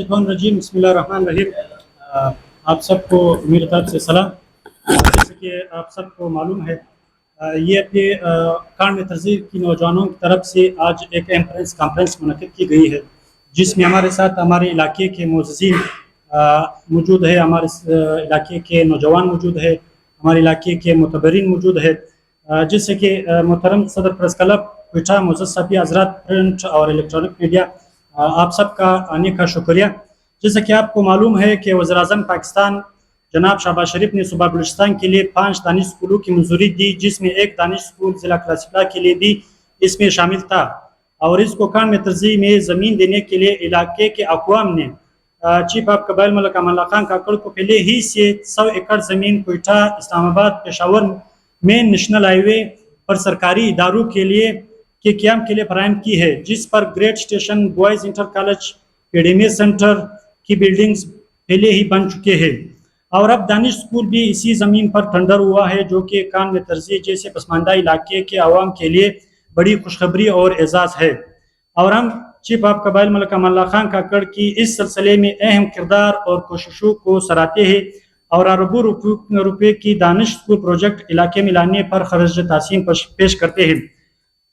रजीम बिस्मिल्लाहिर्रहमानिर्रहीम। आप सबको मेरी तरफ से सलाम। जैसे कि आप सबको मालूम है, ये अपने कान में तहजीब की नौजवानों की तरफ से आज एक कॉन्फ्रेंस मुनक़िद की गई है, जिसमें हमारे साथ हमारे इलाके के मुअज़्ज़िज़ीन मौजूद है, हमारे इलाके के नौजवान मौजूद है, हमारे इलाके के मुतबरीन मौजूद है। जिससे कि मोहतरम सदर प्रेस क्लब क्वेटा, मुअज़्ज़ज़ साथी हज़रात, प्रिंट और इलेक्ट्रॉनिक मीडिया, आप सबका आने का शुक्रिया। जैसा कि आपको मालूम है कि वज़ीर-ए-आज़म पाकिस्तान जनाब शहबाज शरीफ ने सूबा बलूचिस्तान के लिए 5 दानिश स्कूलों की मंजूरी दी, जिसमें एक दानिश स्कूल ज़िला क्लासिफा के लिए भी इसमें शामिल था। और इसको कान में तरजीह में ज़मीन देने के लिए इलाके के अक़वाम ने चीफ ऑफ कबाइल मलिक अमान अल्लाह खान काकड़ को पहले ही से 100 एकड़ ज़मीन क्वेटा, इस्लामाबाद, पेशावर में नेशनल हाईवे पर सरकारी इदारों के लिए के क़याम के लिए फराहम की है, जिस पर grade station, boys inter college, academy centre की बिल्डिंग्स पहले ही बन चुके हैं। और अब दानिश स्कूल भी इसी ज़मीन पर टेंडर हुआ है, जो कि कान में तरजीह जैसे पसमानदा इलाके के अवाम के लिए बड़ी खुशखबरी और एजाज़ है। और हम चीफ ऑफ कबाइल मलिक अमान अल्लाह खान काकड़ की इस सिलसिले में अहम किरदार और कोशिशों को सराहते हैं और अरबों रुपये की दानिश स्कूल प्रोजेक्ट इलाके में लाने पर खर्च तासीम पेश करते हैं।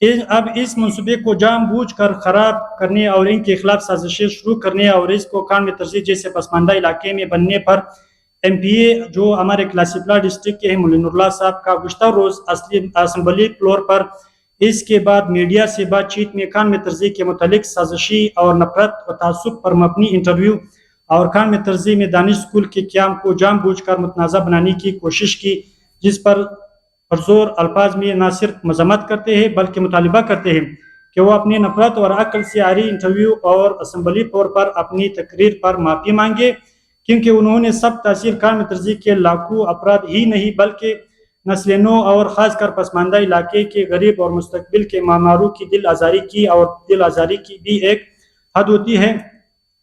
अब इस मंसूबे को जानबूझ कर ख़राब करने और इनके खिलाफ साजिशें शुरू करने और इसको कान में तरजीह जैसे पसमानदा इलाके में बनने पर MPA जो हमारे क्लासिफला डिस्ट्रिक्ट के हैं मोलिनुल्लाह साहब का गुज़श्ता रोज़ असम्बली फ्लोर पर इसके बाद मीडिया से बातचीत में कान में तरजीह के मुतालिक साजिशी और नफरत व तासुब पर मबनी इंटरव्यू और कान में तरजीह में दानिश स्कूल के क़याम को जानबूझ कर मुतनाज़ा बनाने की कोशिश की, जिस पर पुरज़ोर अल्फाज में न सिर्फ मज़म्मत करते हैं बल्कि मुतालिबा करते हैं कि वो अपनी नफरत और अक्ल से आरी इंटरव्यू और असम्बली फ्लोर पर अपनी तकरीर पर माफ़ी मांगे, क्योंकि उन्होंने सब तासीर कान में तरजीह के लाखों अफराद ही नहीं बल्कि नस्ल नौ और ख़ासकर पसमानदा इलाके के गरीब और मुस्तकबिल के मामारों की दिल आज़ारी की, और दिल आज़ारी की भी एक हद होती है,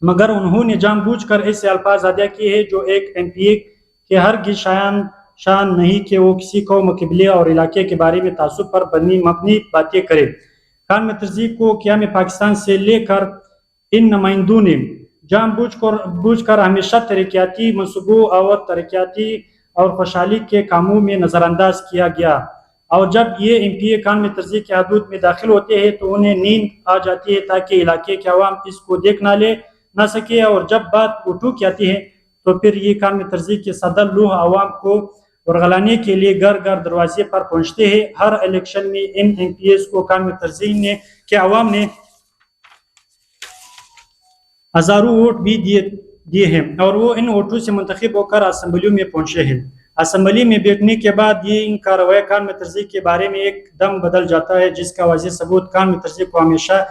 मगर उन्होंने जानबूझ कर ऐसे अल्फाज अदा किए हैं जो एक MPA के हरगिज़ शान नहीं कि वो किसी कौम, कबीले और इलाके के बारे में तासुब पर मबनी बातें करे। कान में तरजीह को क़याम पाकिस्तान से लेकर इन नुमाइंदों ने जानबूझ कर हमेशा तरक्याती मंसूबों और तरक्याती और खुशहाली के कामों में नज़रअंदाज किया गया, और जब ये MPA कान में तरजीह के हदूद में दाखिल होते हैं तो उन्हें नींद आ जाती है ताकि इलाके के अवाम इसको देख ना सके, और जब बात उठू की आती है तो फिर ये कान में तरजीह के सदर लूह अवाम को वरगलाने के लिए घर घर दरवाजे पर पहुंचते हैं। हर इलेक्शन में इन MPAs को कान में तरजीह के अवाम ने हज़ारों वोट भी दिए हैं, और वो इन वोटों से मुंतखब होकर असम्बलियों में पहुंचे हैं। असम्बली में बैठने के बाद ये इनका रवैया कान में तरजीह के बारे में एकदम बदल जाता है, जिसका वाज़ेह सबूत कान में तरजीह को हमेशा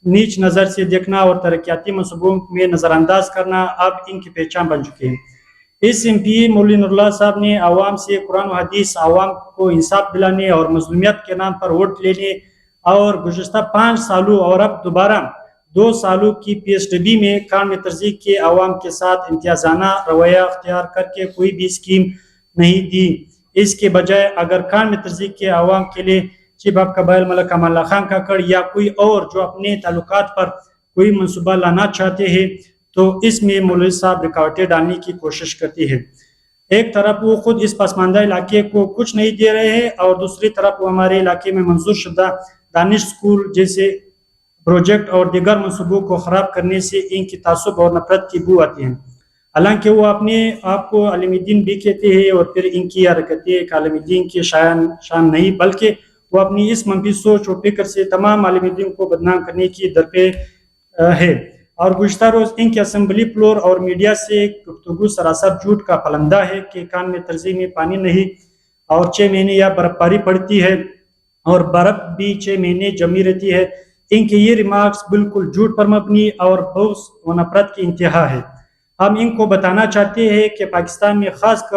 नीच नज़र से देखना और तरक्याती मंसूबों में नज़रअंदाज करना अब इनकी पहचान बन चुके हैं। इस MPA मोलिनुल्लाह साहब ने आवाम से कुरान व हदीस, आवाम को इंसाफ दिलाने और मज़लूमियत के नाम पर वोट लेने और गुज़श्ता 5 सालों और अब दोबारा 2 सालों की PSW में कान में तरजीह के अवाम के साथ इम्तियाज़ाना रवैया अख्तियार करके कोई भी स्कीम नहीं दी। इसके बजाय अगर कान में तरजीह के अवाम के लिए चीफ ऑफ कबाइल मलिक अमान अल्लाह खान काकड़ या कोई और जो अपने ताल्लुकात पर कोई मंसूबा लाना चाहते हैं तो इसमें मौलवी साहब रुकावटें डालने की कोशिश करती है। एक तरफ वो खुद इस पसमानदा इलाके को कुछ नहीं दे रहे हैं और दूसरी तरफ वो हमारे इलाके में मंजूर शुदा दानिश स्कूल जैसे प्रोजेक्ट और दीगर मंसूबों को ख़राब करने से इनकी तासुब और नफरत की बू आती है। हालांकि वो अपने आप को आलिम-ए-दीन भी कहते हैं और फिर इनकी हरकतें एक आलिम-ए-दीन की शान नहीं बल्कि वो अपनी इस मनफी सोच और फिक्र से तमाम आलिम-ए-दीन को बदनाम करने की दरपे है। और गुज़श्ता रोज़ इनके असम्बली फ्लोर और मीडिया से गुफ्तगू सरासर झूठ का फलंदा है कि कान में तरजीह में पानी नहीं और 6 महीने या बर्फबारी पड़ती है और बर्फ भी 6 महीने जमी रहती है। इनके ये रिमार्क्स बिल्कुल झूठ पर मबनी और बग़्ज़ व नफरत की इंतहा है। हम इनको बताना चाहते हैं कि पाकिस्तान में ख़ास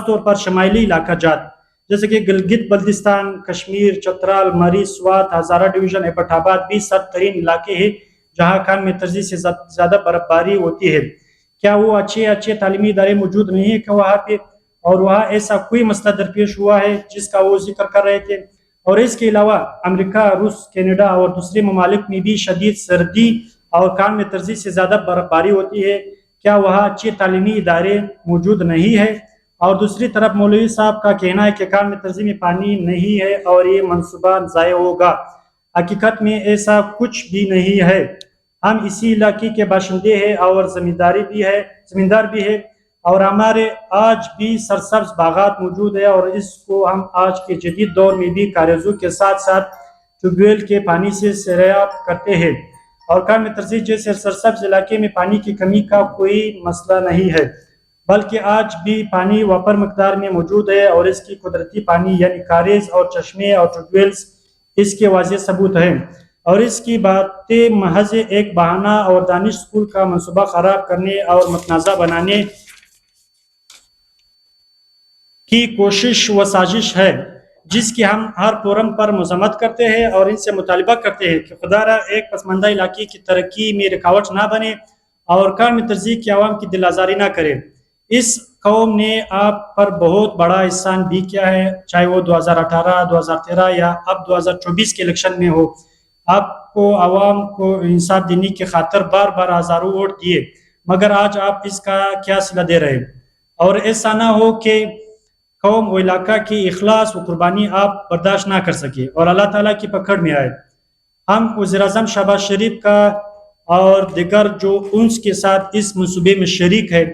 तौर पर शमाइली इलाका जात जैसे कि गिलगित बल्तिस्तान, कश्मीर, चतराल, मरी, स्वात, हज़ारा डिवीज़न, एबटाबाद भी सरतरीन इलाके हैं जहाँ कान में तरजीह से ज़्यादा बर्फबारी होती है। क्या वो अच्छे तालीमी इदारे मौजूद नहीं है क्या वहाँ पे, और वहाँ ऐसा कोई मसला दरपेश हुआ है जिसका वो जिक्र कर रहे थे। और इसके अलावा अमेरिका, रूस, कनाडा और दूसरे ममालिक में भी शदीद सर्दी اور کام میں ترجیح سے زیادہ برفباری ہوتی ہے، کیا وہاں اچھے تعلیمی ادارے موجود نہیں ہے؟ اور دوسری طرف مولوی صاحب کا کہنا ہے کہ کام میں ترجیح میں پانی نہیں ہے اور یہ منصوبہ ضائع ہوگا۔ حقیقت میں ایسا کچھ بھی نہیں ہے۔ ہم اسی علاقے کے باشندے ہیں اور زمیندار بھی ہے، اور ہمارے آج بھی سرسبز باغات موجود ہے، اور اس کو ہم آج کے جدید دور میں بھی کاریزوں کے ساتھ ساتھ ٹیوب ویل کے پانی سے سیراب کرتے ہیں، اور کام ترجیح جیسے سرسبز علاقے میں پانی کی کمی کا کوئی مسئلہ نہیں ہے، بلکہ آج بھی پانی وافر مقدار میں موجود ہے، اور اس کی قدرتی پانی یعنی کاریز اور چشمے اور ٹیوب ویلز اس کے واضح ثبوت ہیں، اور اس کی باتیں محض ایک بہانہ اور دانش اسکول کا منصوبہ خراب کرنے اور متنازع بنانے کی کوشش و سازش ہے، جس کی ہم ہر فورم پر مذمت کرتے ہیں اور ان سے مطالبہ کرتے ہیں کہ خدا را ایک پسماندہ علاقے کی ترقی میں رکاوٹ نہ بنے اور کام ترجیح کی عوام کی دل آزاری نہ کرے۔ اس قوم نے آپ پر بہت بڑا احسان بھی کیا ہے، چاہے وہ 2018 2013 یا اب 2024 کے الیکشن میں ہو۔ آپ کو عوام کو انصاف دینے کی خاطر بار بار ہزاروں ووٹ دیے، مگر آج آپ اس کا کیا صلہ دے رہے ہیں؟ اور ایسا نہ ہو کہ قوم و علاقہ کی اخلاص و قربانی آپ برداشت نہ کر سکے اور اللہ تعالیٰ کی پکڑ میں آئے۔ ہم وزیر اعظم شہباز شریف کا اور دیگر جو انس کے ساتھ اس منصوبے میں شریک ہے،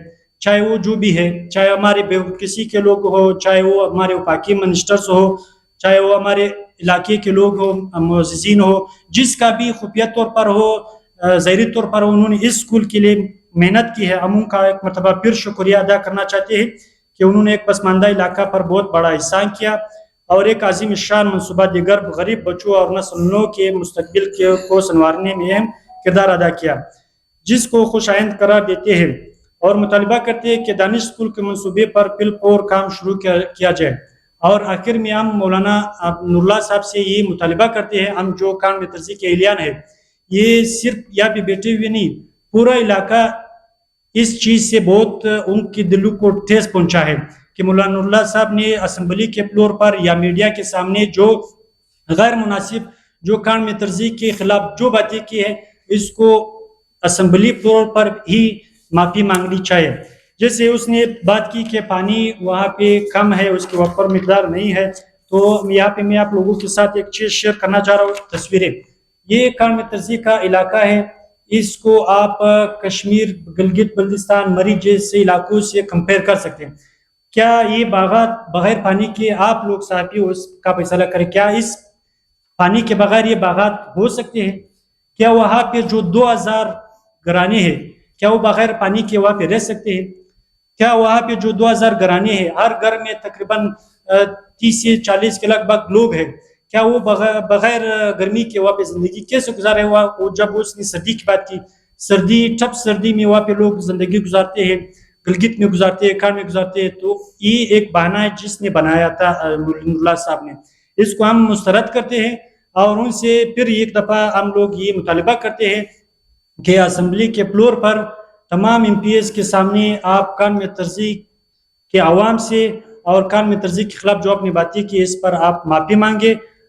چاہے وہ جو بھی ہے، چاہے ہمارے بیوروکریسی کے لوگ ہو، چاہے وہ ہمارے وفاقی منسٹرز ہو، چاہے وہ ہمارے علاقے کے لوگ ہو، معززین ہو، جس کا بھی خفیہ طور پر ہو، ظاہری طور پر انہوں نے اس اسکول کے لیے محنت کی ہے، ہم ان کا ایک مرتبہ پھر شکریہ ادا کرنا چاہتے ہیں کہ انہوں نے ایک پسماندہ علاقہ پر بہت بڑا احسان کیا اور ایک عظیم الشان منصوبہ دیگر غریب بچوں اور نسلوں کے مستقبل کو سنوارنے میں اہم کردار ادا کیا، جس کو خوش آئند قرار دیتے ہیں اور مطالبہ کرتے ہیں کہ دانش اسکول کے منصوبے پر بالفور کام شروع کیا جائے۔ اور آخر میں ہم مولانا نور اللہ صاحب سے یہ مطالبہ کرتے ہیں، ہم جو کام میں ترجیح کے اہلیان ہے، یہ صرف یا بھی بیٹھے ہوئے نہیں، پورا علاقہ اس چیز سے بہت ان کی دلوں کو ٹھیس پہنچا ہے کہ مولانا نور اللہ صاحب نے اسمبلی کے فلور پر یا میڈیا کے سامنے جو غیر مناسب جو کام میں ترجیح کے خلاف جو باتیں کی ہے، اس کو اسمبلی فلور پر ہی معافی مانگنی چاہیے۔ جیسے اس نے بات کی کہ پانی وہاں پہ کم ہے، اس کی وفر مقدار نہیں ہے، تو یہاں پہ میں آپ لوگوں کے ساتھ ایک چیز شیئر کرنا چاہ رہا ہوں، تصویریں۔ یہ کام میں ترجیح کا علاقہ ہے، اس کو آپ کشمیر، گلگت بلتستان، مری جیسے علاقوں سے کمپیئر کر سکتے ہیں۔ کیا یہ باغات بغیر پانی کے، آپ لوگ صحافی اس کا فیصلہ کریں، کیا اس پانی کے بغیر یہ باغات ہو سکتے ہیں؟ کیا وہاں پہ جو 2000 گھرانے ہیں، کیا وہ بغیر پانی کے وہاں پہ رہ سکتے ہیں؟ کیا وہاں پہ جو 2000 گھرانے ہیں، ہر گھر میں تقریباً 30 سے 40 کے لگ بھگ لوگ ہیں، کیا وہ بغیر گرمی کے وہاں پہ زندگی کیسے گزارے ہوا؟ جب اس نے سردی کی بات کی، سردی، ٹھپ سردی میں وہاں پہ لوگ زندگی گزارتے ہیں، گلگت میں گزارتے ہیں، کان میں گزارتے ہیں، تو یہ ایک بہانہ ہے جس نے بنایا تھا مولانا نور اللہ صاحب نے۔ اس کو ہم مسترد کرتے ہیں اور ان سے پھر ایک دفعہ ہم لوگ یہ مطالبہ کرتے ہیں کہ اسمبلی کے فلور پر تمام ایم پی ایس کے سامنے آپ کام میں ترجیح کے عوام سے اور کام میں ترجیح کے خلاف جو اپنی باتیں کی، اس پر آپ معافی مانگے